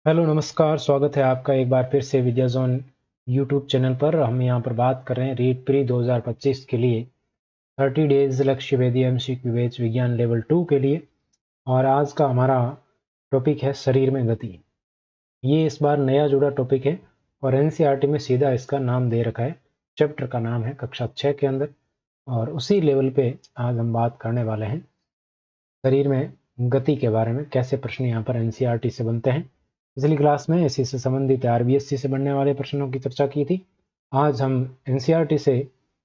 Hello नमस्कार, स्वागत है आपका एक बार फिर से विद्या जोन यूट्यूब चैनल पर। हम यहाँ पर बात कर रहे हैं रीट प्री 2025 के लिए 30 डेज लक्ष्य वेदी एमसीक्यू बेस्ड विज्ञान लेवल 2 के लिए। और आज का हमारा टॉपिक है शरीर में गति। ये इस बार नया जुड़ा टॉपिक है और एनसीईआरटी में सीधा इसका नाम दे रखा है। चैप्टर का नाम है कक्षा 6 के अंदर, और उसी लेवल पे आज हम बात करने वाले हैं शरीर में गति के बारे में। कैसे प्रश्न यहाँ पर एनसीईआरटी से बनते हैं। पिछली क्लास में इसी से संबंधित आरबीएससी से बनने वाले प्रश्नों की चर्चा की थी। आज हम एनसीईआरटी से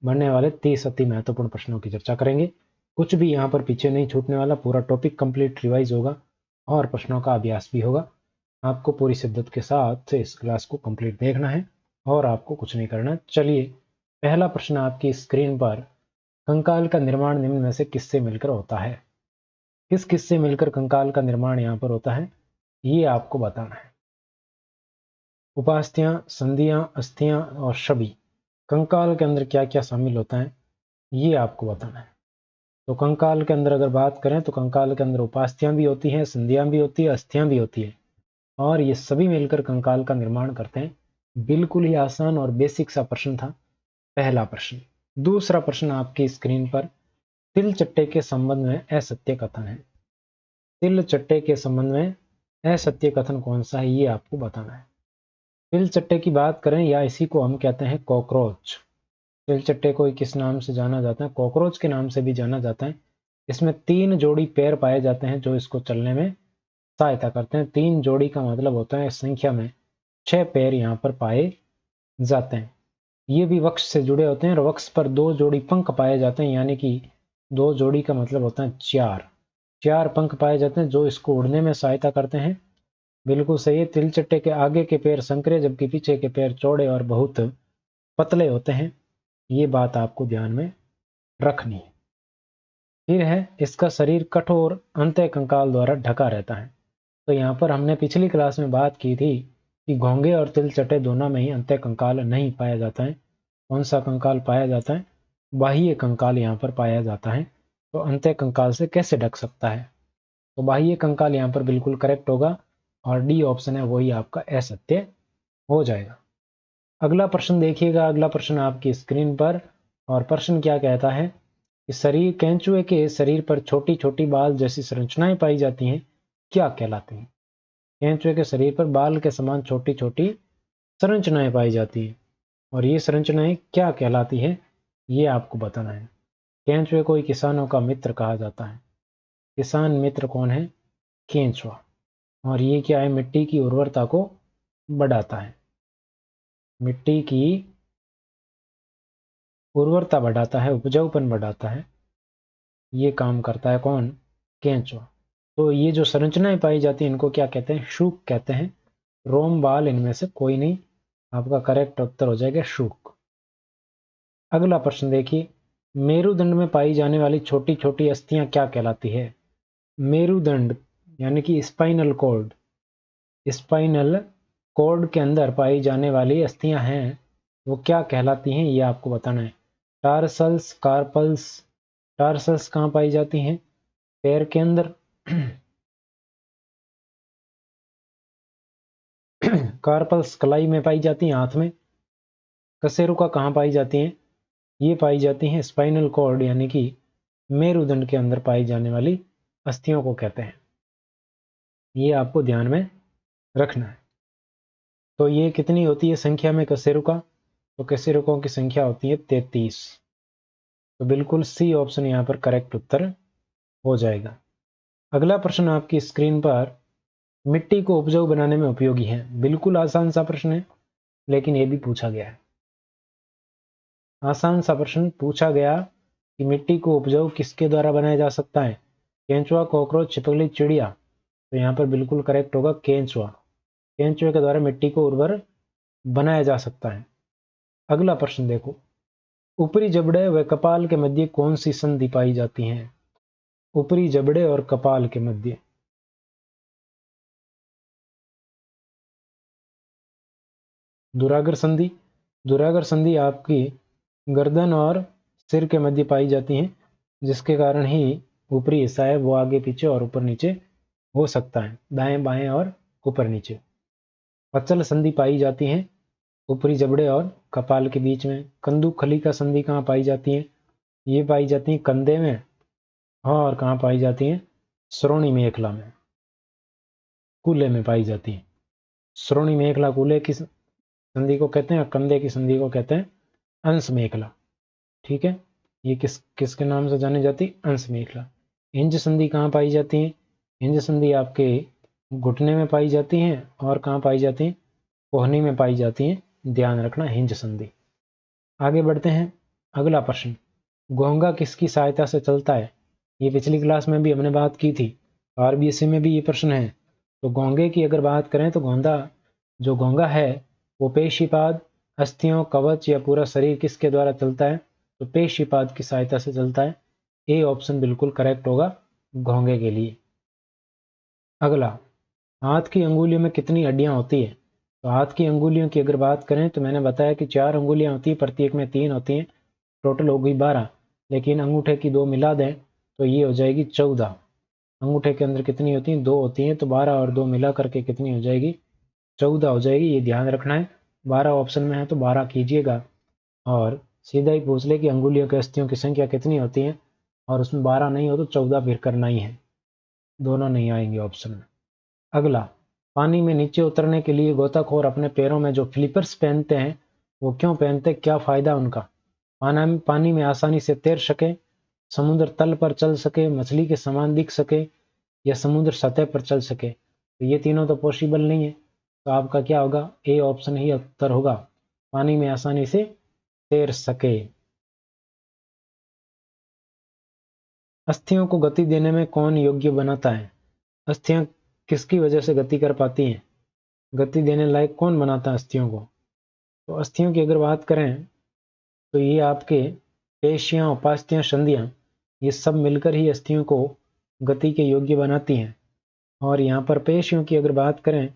बनने वाले 30 अति महत्वपूर्ण प्रश्नों की चर्चा करेंगे। कुछ भी यहाँ पर पीछे नहीं छूटने वाला, पूरा टॉपिक कंप्लीट रिवाइज होगा और प्रश्नों का अभ्यास भी होगा। आपको पूरी शिद्दत के साथ इस क्लास को कंप्लीट देखना है और आपको कुछ नहीं करना। चलिए, पहला प्रश्न आपकी स्क्रीन पर, कंकाल का निर्माण निम्न में से किससे मिलकर होता है। किस किस से मिलकर कंकाल का निर्माण यहाँ पर होता है, ये आपको बताना है। उपास्थियां, संधियां, अस्थियां और शबी, कंकाल के अंदर क्या क्या शामिल होता है, ये आपको बताना है। तो कंकाल के अंदर अगर बात करें तो कंकाल के अंदर उपास्थियां भी होती हैं, संधियां भी होती है, अस्थियां भी होती है, और ये सभी मिलकर कंकाल का निर्माण करते हैं। बिल्कुल ही आसान और बेसिक सा प्रश्न था पहला प्रश्न। दूसरा प्रश्न आपकी स्क्रीन पर, तिल चट्टे के संबंध में असत्य कथन है। तिल चट्टे के संबंध में असत्य कथन कौन सा है, ये आपको बताना है। तिल चट्टे की बात करें, या इसी को हम कहते हैं कॉकरोच। तिल चट्टे को किस नाम से जाना जाता है, कॉकरोच के नाम से भी जाना जाता है। इसमें 3 जोड़ी पैर पाए जाते हैं जो इसको चलने में सहायता करते हैं। 3 जोड़ी का मतलब होता है संख्या में 6 पैर यहाँ पर पाए जाते हैं। ये भी वक्ष से जुड़े होते हैं और वक्ष पर 2 जोड़ी पंख पाए जाते हैं, यानी कि 2 जोड़ी का मतलब होता है 4 पंख पाए जाते हैं जो इसको उड़ने में सहायता करते हैं। बिल्कुल सही है। तिल चट्टे के आगे के पैर संकरे जबकि पीछे के पैर चौड़े और बहुत पतले होते हैं। ये बात आपको ध्यान में रखनी है। फिर है, इसका शरीर कठोर अंतः कंकाल द्वारा ढका रहता है। तो यहाँ पर हमने पिछली क्लास में बात की थी कि घोंगे और तिल चट्टे दोनों में ही अंतः कंकाल नहीं पाया जाता है। कौन सा कंकाल पाया जाता है, बाह्य कंकाल यहाँ पर पाया जाता है। तो अंतः कंकाल से कैसे ढक सकता है, तो बाह्य कंकाल यहाँ पर बिल्कुल करेक्ट होगा और डी ऑप्शन है वही आपका असत्य हो जाएगा। अगला प्रश्न देखिएगा, अगला प्रश्न आपकी स्क्रीन पर, और प्रश्न क्या कहता है कि शरीर केंचुए के शरीर पर छोटी छोटी बाल जैसी संरचनाएं पाई जाती हैं, क्या कहलाती हैं। केंचुए के शरीर पर बाल के समान छोटी छोटी संरचनाएं पाई जाती हैं और ये संरचनाएं क्या कहलाती है, ये आपको बताना है। केंचुए को किसानों का मित्र कहा जाता है। किसान मित्र कौन है, केंचुआ। और ये क्या है, मिट्टी की उर्वरता को बढ़ाता है। मिट्टी की उर्वरता बढ़ाता है, उपजाऊपन बढ़ाता है। ये काम करता है कौन, केंचुआ। तो ये जो संरचनाएं पाई जाती हैं इनको क्या कहते हैं, शूक कहते हैं। रोम बाल इनमें से कोई नहीं, आपका करेक्ट उत्तर हो जाएगा शूक। अगला प्रश्न देखिए, मेरुदंड में पाई जाने वाली छोटी छोटी अस्थियां क्या कहलाती है। मेरुदंड यानी कि स्पाइनल कॉर्ड, स्पाइनल कॉर्ड के अंदर पाई जाने वाली अस्थियां हैं वो क्या कहलाती हैं, ये आपको बताना है। Tarsals, carpals. टार्सल्स कहाँ पाई जाती हैं, पैर के अंदर। कार्पल्स कलाई में पाई जाती हैं, हाथ में। कशेरुका कहाँ पाई जाती हैं, ये पाई जाती हैं स्पाइनल कॉर्ड यानी कि मेरुदंड के अंदर पाई जाने वाली अस्थियों को कहते हैं। ये आपको ध्यान में रखना है। तो ये कितनी होती है संख्या में कशेरुका, तो कशेरुकों की संख्या होती है 33। तो बिल्कुल सी ऑप्शन यहाँ पर करेक्ट उत्तर हो जाएगा। अगला प्रश्न आपकी स्क्रीन पर, मिट्टी को उपजाऊ बनाने में उपयोगी है। बिल्कुल आसान सा प्रश्न है लेकिन ये भी पूछा गया है। आसान सा प्रश्न पूछा गया कि मिट्टी को उपजाऊ किसके द्वारा बनाया जा सकता है, केंचुआ, कॉकरोच, छिपकली, चिड़िया। तो यहाँ पर बिल्कुल करेक्ट होगा केंचुआ। केंचुए के द्वारा मिट्टी को उर्वर बनाया जा सकता है। अगला प्रश्न देखो, ऊपरी जबड़े व कपाल के मध्य कौन सी संधि पाई जाती है। ऊपरी जबड़े और कपाल के मध्य, दुरागर संधि। दुरागर संधि आपकी गर्दन और सिर के मध्य पाई जाती है, जिसके कारण ही ऊपरी हिस्सा है वो आगे पीछे और ऊपर नीचे हो सकता है, दाएं बाएं और ऊपर नीचे। अचल संधि पाई जाती है ऊपरी जबड़े और कपाल के बीच में। कंदुकखली संधि कहाँ पाई जाती है? ये पाई जाती है कंधे में, और कहाँ पाई जाती है? श्रोणी मेखला में, कूल्हे में पाई जाती है। श्रोणी मेखला कूल्हे की संधि को कहते हैं, कंधे की संधि को कहते हैं अंश मेखला। ठीक है, ये किसके नाम से जानी जाती? अंश मेखला। हिंज संधि कहाँ पाई जाती है? हिंज संधि आपके घुटने में पाई जाती है, और कहाँ पाई जाती है? कोहनी में पाई जाती है। ध्यान रखना, हिंज संधि। आगे बढ़ते हैं, अगला प्रश्न, घोंघा किसकी सहायता से चलता है? ये पिछली क्लास में भी हमने बात की थी, आरबीएससी में भी ये प्रश्न है। तो घोंघे की अगर बात करें तो जो घोंघा है वो पेशीपाद, अस्थियों, कवच या पूरा शरीर किसके द्वारा चलता है? तो पेशीपाद की सहायता से चलता है। ए ऑप्शन बिल्कुल करेक्ट होगा घोंघे के लिए। अगला, हाथ की अंगुलियों में कितनी हड्डियां होती है? तो हाथ की अंगुलियों की अगर बात करें तो मैंने बताया कि 4 अंगुलियां होती है, प्रत्येक में 3 होती हैं, टोटल हो गई 12। लेकिन अंगूठे की 2 मिला दें तो ये हो जाएगी 14। अंगूठे के अंदर कितनी होती हैं? 2 होती हैं, तो 12 और 2 मिला करके कितनी हो जाएगी? 14 हो जाएगी। ये ध्यान रखना है, 12 ऑप्शन में है तो 12 कीजिएगा। और सीधा ही पूछ ले कि अंगुलियों के अस्थियों की संख्या कितनी होती है, और उसमें 12 नहीं हो तो 14 फिर करना ही है, दोनों नहीं आएंगे ऑप्शन में। अगला, पानी में नीचे उतरने के लिए गोताखोर अपने पैरों में जो फ्लिपर्स पहनते हैं वो क्यों पहनते हैं? क्या फायदा उनका? पानी में आसानी से तैर सके, समुद्र तल पर चल सके, मछली के समान दिख सके, या समुद्र सतह पर चल सके। तो ये तीनों तो पॉसिबल नहीं है, तो आपका क्या होगा? ए ऑप्शन ही उत्तर होगा, पानी में आसानी से तैर सके। अस्थियों को गति देने में कौन योग्य बनाता है? अस्थियां किसकी वजह से गति कर पाती हैं? गति देने लायक कौन बनाता है अस्थियों को? तो अस्थियों की अगर बात करें तो ये आपके पेशियां, उपास्थियां, संधियां, ये सब मिलकर ही अस्थियों को गति के योग्य बनाती हैं। और यहाँ पर पेशियों की अगर बात करें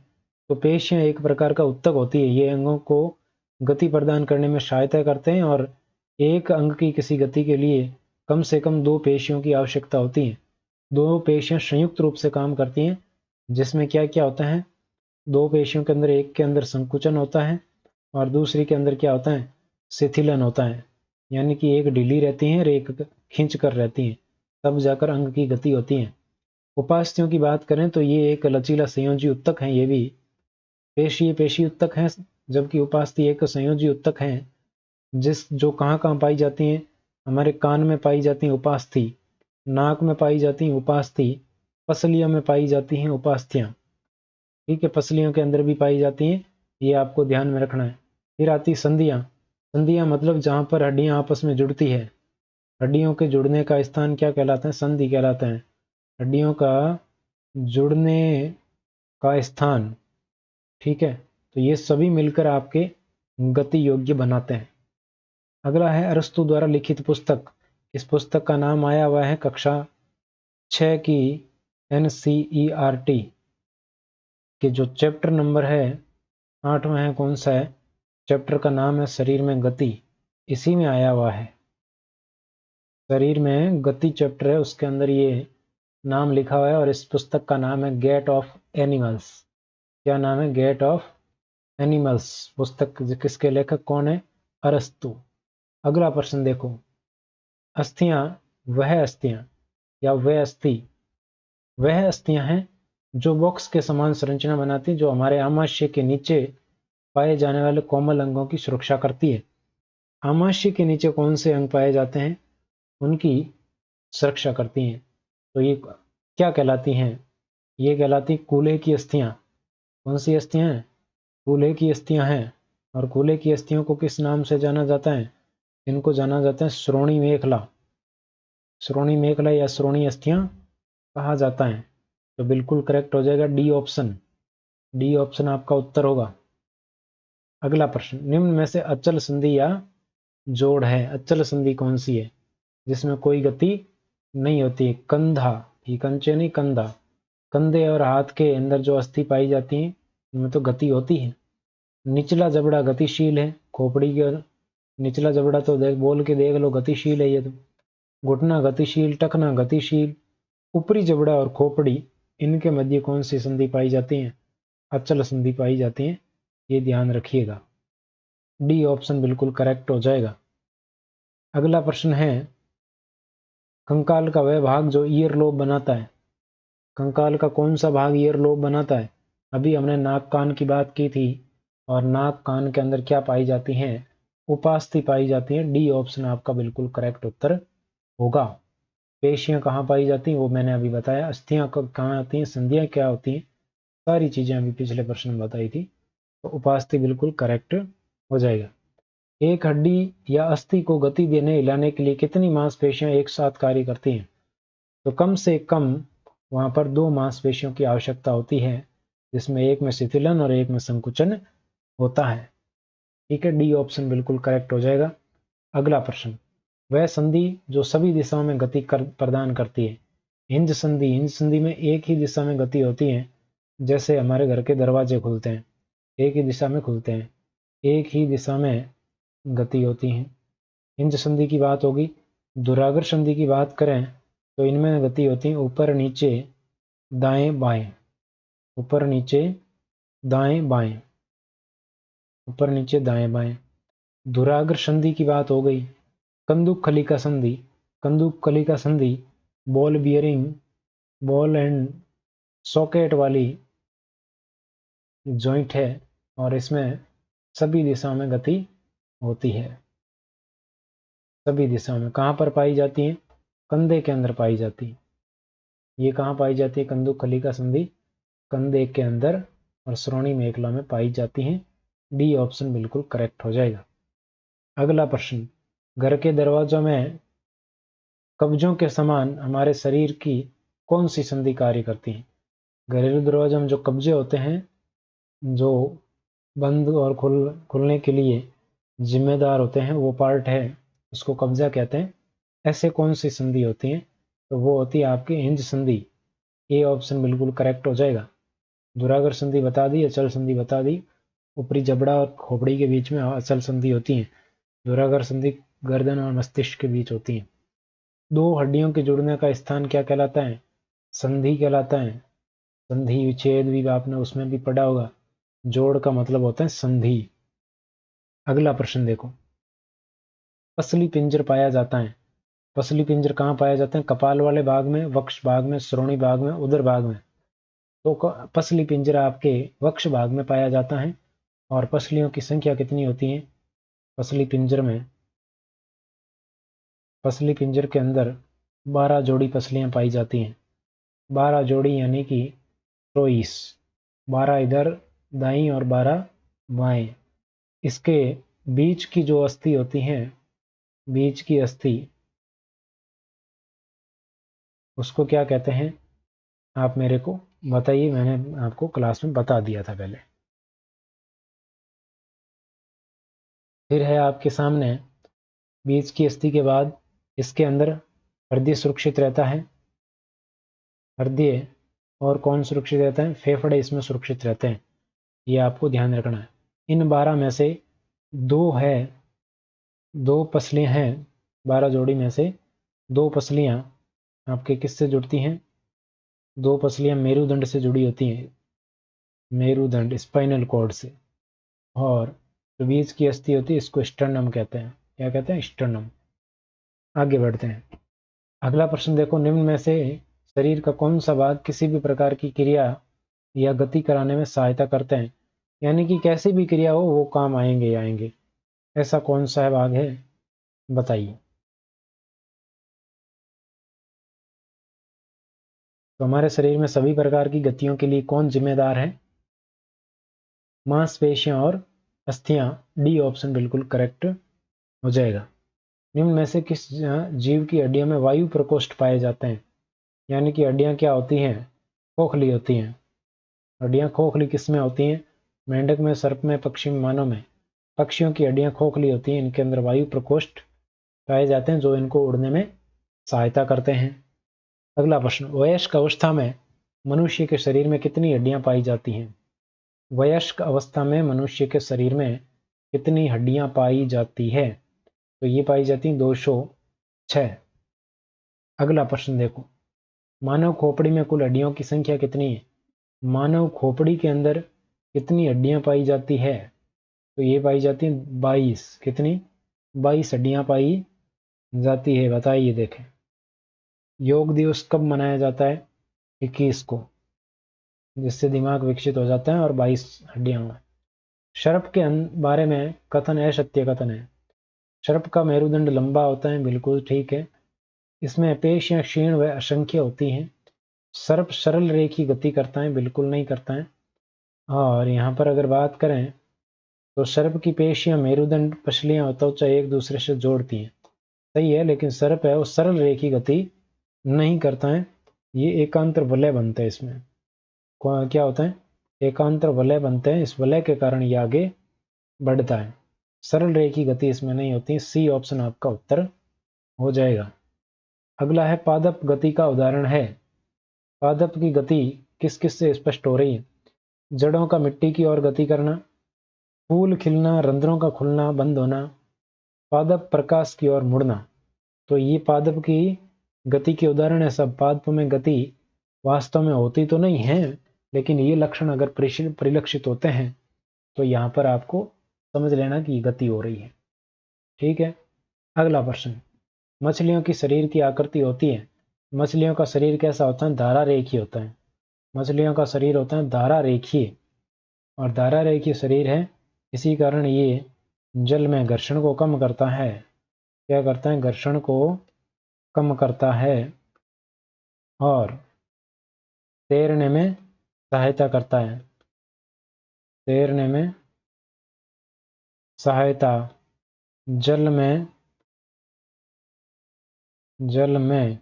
तो पेशियां एक प्रकार का उत्तक होती है, ये अंगों को गति प्रदान करने में सहायता करते हैं, और एक अंग की किसी गति के लिए कम से कम 2 पेशियों की आवश्यकता होती है। 2 पेशियां संयुक्त रूप से काम करती हैं, जिसमें क्या क्या होता है? 2 पेशियों के अंदर एक के अंदर संकुचन होता है और दूसरी के अंदर क्या होता है? शिथिलन होता है। यानी कि एक ढीली रहती है और एक खींच कर रहती है, तब जाकर अंग की गति होती है। उपास्थियों की बात करें तो ये एक लचीला संयोजी उत्तक है, ये भी पेशी उत्तक है, जबकि उपास्थि एक संयोजी उत्तक है। जो कहाँ कहाँ पाई जाती हैं? हमारे कान में पाई जाती हैं उपास्थि, नाक में पाई जाती हैं उपास्थि, पसलियों में पाई जाती हैं उपास्थियां। ठीक है, पसलियों के अंदर भी पाई जाती हैं, ये आपको ध्यान में रखना है। फिर आती संधियां। संधियां मतलब जहां पर हड्डियां आपस में जुड़ती है, हड्डियों के जुड़ने का स्थान क्या कहलाता है? संधि कहलाता है। हड्डियों का जुड़ने का स्थान, ठीक है, तो ये सभी मिलकर आपके गति योग्य बनाते हैं। अगला है अरस्तु द्वारा लिखित पुस्तक। इस पुस्तक का नाम आया हुआ है कक्षा 6 की NCERT के जो चैप्टर नंबर है 8वां है, कौन सा है? चैप्टर का नाम है शरीर में गति, इसी में आया हुआ है। शरीर में गति चैप्टर है, उसके अंदर ये नाम लिखा हुआ है, और इस पुस्तक का नाम है गेट ऑफ एनिमल्स। क्या नाम है? Gate of animals. पुस्तक किसके लेखक कौन है? अरस्तु। अगला प्रश्न देखो, अस्थियां, वह अस्थियां या वह अस्थि, वह अस्थियां हैं जो बॉक्स के समान संरचना बनाती, जो हमारे आमाशय के नीचे पाए जाने वाले कोमल अंगों की सुरक्षा करती है। आमाशय के नीचे कौन से अंग पाए जाते हैं? उनकी सुरक्षा करती हैं। तो ये क्या कहलाती हैं? ये कहलाती कूल्हे की अस्थियां। कौन सी अस्थियां हैं? कूल्हे की अस्थियां हैं। और कूल्हे की अस्थियों को किस नाम से जाना जाता है? इनको जाना जाता है श्रोणी मेखला। श्रोणी मेखला या श्रोणी अस्थियां कहा जाता है। तो बिल्कुल करेक्ट हो जाएगा डी ऑप्शन। डी ऑप्शन आपका उत्तर होगा। अगला प्रश्न, निम्न में से अचल संधि या जोड़ है? अचल संधि कौन सी है जिसमें कोई गति नहीं होती है? कंधा, ये कंचे नहीं, कंधा। कंधे और हाथ के अंदर जो अस्थि पाई जाती है उनमें तो गति होती है। निचला जबड़ा गतिशील है, खोपड़ी के निचला जबड़ा तो बोल के देख लो, गतिशील है ये तो। घुटना गतिशील, टखना गतिशील। ऊपरी जबड़ा और खोपड़ी, इनके मध्य कौन सी संधि पाई जाती है? अचल संधि पाई जाती है। ये ध्यान रखिएगा। डी ऑप्शन बिल्कुल करेक्ट हो जाएगा। अगला प्रश्न है, कंकाल का वह भाग जो ईयर लोब बनाता है। कंकाल का कौन सा भाग ईयर लोब बनाता है? अभी हमने नाक कान की बात की थी, और नाक कान के अंदर क्या पाई जाती हैं? उपास्थि पाई जाती हैं। डी ऑप्शन आपका बिल्कुल करेक्ट उत्तर होगा। पेशियां कहाँ पाई जाती हैं वो मैंने अभी बताया। अस्थियां कहाँ आती हैं, संधियां क्या होती हैं, सारी चीजें अभी पिछले प्रश्न में बताई थी। तो उपास्थि बिल्कुल करेक्ट हो जाएगा। एक हड्डी या अस्थि को गति देने हिलाने के लिए कितनी मांसपेशियां एक साथ कार्य करती हैं? तो कम से कम वहां पर 2 मांसपेशियों की आवश्यकता होती है, जिसमें एक में शिथिलन और एक में संकुचन होता है। ठीक है, डी ऑप्शन बिल्कुल करेक्ट हो जाएगा। अगला प्रश्न, वह संधि जो सभी दिशाओं में गति प्रदान करती है। हिंज संधि, हिंज संधि में एक ही दिशा में गति होती है। जैसे हमारे घर के दरवाजे खुलते हैं, एक ही दिशा में खुलते हैं, एक ही दिशा में गति होती है। हिंज संधि की बात होगी। दुराग्र संधि की बात करें तो इनमें गति होती है ऊपर नीचे दाएं बाएं, ऊपर नीचे दाएं बाएं, ऊपर नीचे दाएं बाएं। दुराग्र संधि की बात हो गई। कंदुक खलिका संधि, कंदुक खलिका संधि ball bearing, ball and socket वाली जॉइंट है, और इसमें सभी दिशाओं में गति होती है। सभी दिशाओं में कहाँ पर पाई जाती है? कंधे के अंदर पाई जाती है। ये कहाँ पाई जाती है? कंदुक खलिका संधि कंधे के अंदर और श्रोणि मेखला में पाई जाती है। डी ऑप्शन बिल्कुल करेक्ट हो जाएगा। अगला प्रश्न, घर के दरवाजों में कब्जों के समान हमारे शरीर की कौन सी संधि कार्य करती है? घरेलू दरवाजों में जो कब्जे होते हैं, जो बंद और खुलने के लिए जिम्मेदार होते हैं, वो पार्ट है, उसको कब्जा कहते हैं। ऐसे कौन सी संधि होती है? तो वो होती है आपकी हिंज संधि। ए ऑप्शन बिल्कुल करेक्ट हो जाएगा। दुराग्र संधि बता दी, अचल संधि बता दी। ऊपरी जबड़ा और खोपड़ी के बीच में अचल संधि होती है। दुराग्र संधि गर्दन और मस्तिष्क के बीच होती है। दो हड्डियों के जुड़ने का स्थान क्या कहलाता है? संधि कहलाता है। संधि विच्छेद भी आपने उसमें भी पढ़ा होगा। जोड़ का मतलब होता है संधि। अगला प्रश्न देखो, पसली पिंजर पाया जाता है। पसली पिंजर कहाँ पाया जाते हैं? कपाल वाले भाग में, वक्ष भाग में, श्रोणि भाग में, उदर भाग में। तो पसली पिंजरा आपके वक्ष भाग में पाया जाता है। और पसलियों की संख्या कितनी होती है पसली पिंजर में? पसली पिंजर के अंदर 12 जोड़ी पसलियां पाई जाती हैं। 12 जोड़ी यानी कि 24। 12 इधर दाईं और 12 बाएं। इसके बीच की जो अस्थि होती है, बीच की अस्थि, उसको क्या कहते हैं? आप मेरे को बताइए, मैंने आपको क्लास में बता दिया था पहले। फिर है आपके सामने बीच की अस्थि के बाद इसके अंदर हृदय सुरक्षित रहता है। हृदय और कौन सुरक्षित रहता है? फेफड़े इसमें सुरक्षित रहते हैं। ये आपको ध्यान रखना है। इन 12 में से दो पसलियां हैं। 12 जोड़ी में से 2 पसलियां आपके किससे जुड़ती हैं? 2 पसलियां मेरुदंड से जुड़ी होती हैं। मेरुदंड, स्पाइनल कॉर्ड से। और जो बीच की अस्थि होती है, इसको स्टर्नम कहते हैं। क्या कहते हैं? स्टर्नम। आगे बढ़ते हैं। अगला प्रश्न देखो, निम्न में से शरीर का कौन सा भाग किसी भी प्रकार की क्रिया या गति कराने में सहायता करते हैं? यानी कि कैसी भी क्रिया हो वो काम आएंगे ही आएंगे। ऐसा कौन सा भाग है, बताइए। तो हमारे शरीर में सभी प्रकार की गतियों के लिए कौन जिम्मेदार है? मांसपेशियां और अस्थियां। डी ऑप्शन बिल्कुल करेक्ट हो जाएगा। निम्न में से किस जीव की हड्डियों में वायु प्रकोष्ठ पाए जाते हैं? यानी कि हड्डियां क्या होती हैं? खोखली होती हैं। हड्डियां खोखली किस में होती हैं? मेंढक में, सर्प में, पक्षी में, मानव में। पक्षियों की हड्डियां खोखली होती हैं। इनके अंदर वायु प्रकोष्ठ पाए जाते हैं जो इनको उड़ने में सहायता करते हैं। अगला प्रश्न, वयस्क अवस्था में मनुष्य के शरीर में कितनी हड्डियां पाई जाती हैं? वयस्क अवस्था में मनुष्य के शरीर में कितनी हड्डियां पाई जाती है? तो ये पाई जाती हैं 206। अगला प्रश्न देखो, मानव खोपड़ी में कुल हड्डियों की संख्या कितनी है? मानव खोपड़ी के अंदर कितनी हड्डियां पाई जाती है? तो ये पाई जाती हैं 22। कितनी? 22 हड्डियां पाई जाती है। बताइए देखें। योग दिवस कब मनाया जाता है? 21 को, जिससे दिमाग विकसित हो जाता है और 22 हड्डियां हों। सर्प के बारे में कथन है, सत्य कथन है। सर्प का मेरुदंड लंबा होता है, बिल्कुल ठीक है। इसमें पेशियां क्षीण व असंख्य होती हैं। सर्प सरल रेखी गति करता है, बिल्कुल नहीं करता है। और यहाँ पर अगर बात करें तो सर्प की पेशियां मेरुदंड पसलियां त्वचा एक दूसरे से जोड़ती हैं। सही है, लेकिन सर्प है वो सरल रेखी गति नहीं करता है। ये एकांतर वलय बनते हैं इसमें। क्या होता है? एकांतर वलय बनते हैं। इस वलय के कारण ये आगे बढ़ता है। सरल रेखी गति इसमें नहीं होती। सी ऑप्शन आपका उत्तर हो जाएगा। अगला है पादप गति का उदाहरण है। पादप की गति किस किस से स्पष्ट हो रही है? जड़ों का मिट्टी की ओर गति करना, फूल खिलना, रंध्रों का खुलना बंद होना, पादप प्रकाश की ओर मुड़ना। तो ये पादप की गति के उदाहरण है सब। पादप में गति वास्तव में होती तो नहीं है, लेकिन ये लक्षण अगर परिलक्षित होते हैं तो यहाँ पर आपको समझ लेना कि गति हो रही है। ठीक है। अगला प्रश्न, मछलियों की शरीर की आकृति होती है। मछलियों का शरीर कैसा होता है? धारा रेखीय होता है। मछलियों का शरीर होता है धारा रेखीय, और धारा रेखीय शरीर है, इसी कारण ये जल में घर्षण को कम करता है। क्या करता है? घर्षण को कम करता है और तैरने में सहायता करता है। तैरने में सहायता, जल में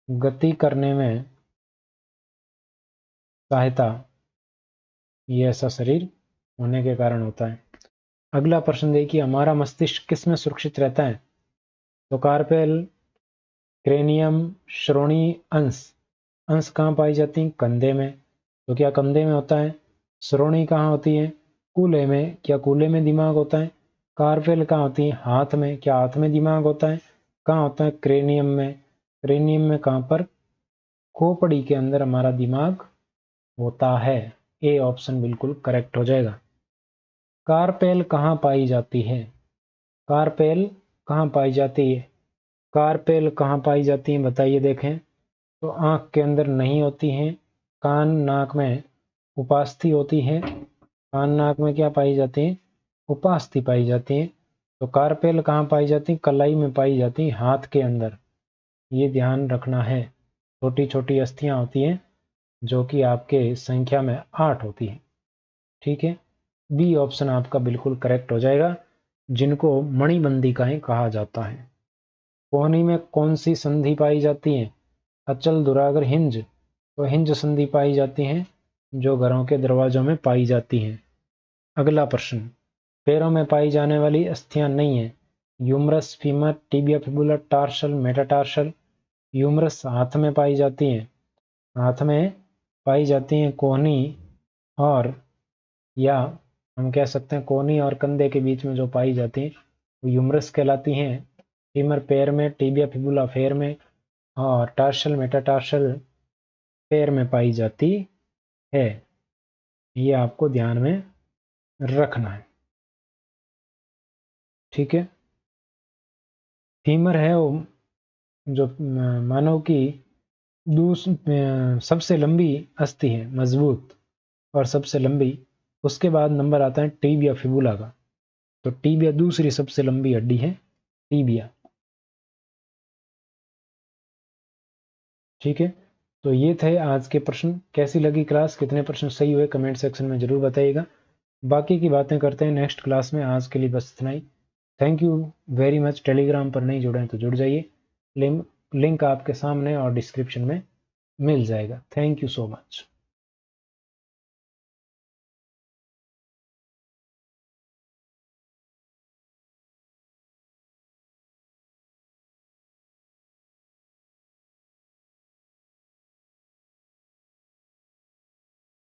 गति करने में सहायता, ये ऐसा शरीर होने के कारण होता है। अगला प्रश्न देखिए, हमारा मस्तिष्क किस में सुरक्षित रहता है? तो कार्पेल, क्रेनियम, श्रोणि अंश। अंश कहाँ पाई जाती हैं? कंधे में। तो क्या कंधे में होता है? श्रोणि कहाँ होती है? कूल्हे में। क्या कूल्हे में दिमाग होता है? कार्पेल कहाँ होती है? हाथ में। क्या हाथ में दिमाग होता है? कहाँ होता है? क्रेनियम में। क्रेनियम में कहाँ पर? खोपड़ी के अंदर हमारा दिमाग होता है। ए ऑप्शन बिल्कुल करेक्ट हो जाएगा। कार्पेल कहाँ पाई जाती है? कार्पेल कहाँ पाई जाती है? कार्पेल कहाँ पाई जाती है? बताइए देखें। तो आंख के अंदर नहीं होती हैं। कान नाक में उपास्थि होती है। कान नाक में क्या पाई जाती है? उपास्थि पाई जाती है। तो कार्पेल कहाँ पाई जाती है? कलाई में पाई जाती है, हाथ के अंदर। ये ध्यान रखना है। छोटी छोटी अस्थियां होती हैं जो कि आपके संख्या में 8 होती है। ठीक है। बी ऑप्शन आपका बिल्कुल करेक्ट हो जाएगा, जिनको मणिबंधिकाएं कहा जाता है। कोहनी में कौन सी संधि पाई जाती है? अचल, दुरागर, हिंज। तो हिंज संधि पाई जाती है, जो घरों के दरवाजों में पाई जाती हैं। अगला प्रश्न, पैरों में पाई जाने वाली अस्थियां नहीं है। Humerus, femur, tibia, fibula, tarsal, metatarsal. Humerus हाथ में पाई जाती हैं। हाथ में पाई जाती हैं कोहनी, और या हम कह सकते हैं कोहनी और कंधे के बीच में जो पाई जाती हैं वो यूमरस कहलाती हैं। फीमर पैर में, टिबिया फिबुला पैर में, और टार्सल मेटाटार्सल पैर में पाई जाती है। ये आपको ध्यान में रखना है। ठीक है। फीमर है वो जो मानव की सबसे लंबी अस्थि है, मजबूत और सबसे लंबी। उसके बाद नंबर आता है टिबिया फिबुला का। तो टिबिया दूसरी सबसे लंबी हड्डी है, टिबिया। ठीक है। तो ये थे आज के प्रश्न। कैसी लगी क्लास, कितने प्रश्न सही हुए, कमेंट सेक्शन में जरूर बताइएगा। बाकी की बातें करते हैं नेक्स्ट क्लास में। आज के लिए बस इतना ही। Thank you very much. Telegram पर नहीं जुड़े हैं तो जुड़ जाइए। लिंक आपके सामने और डिस्क्रिप्शन में मिल जाएगा। Thank you so much.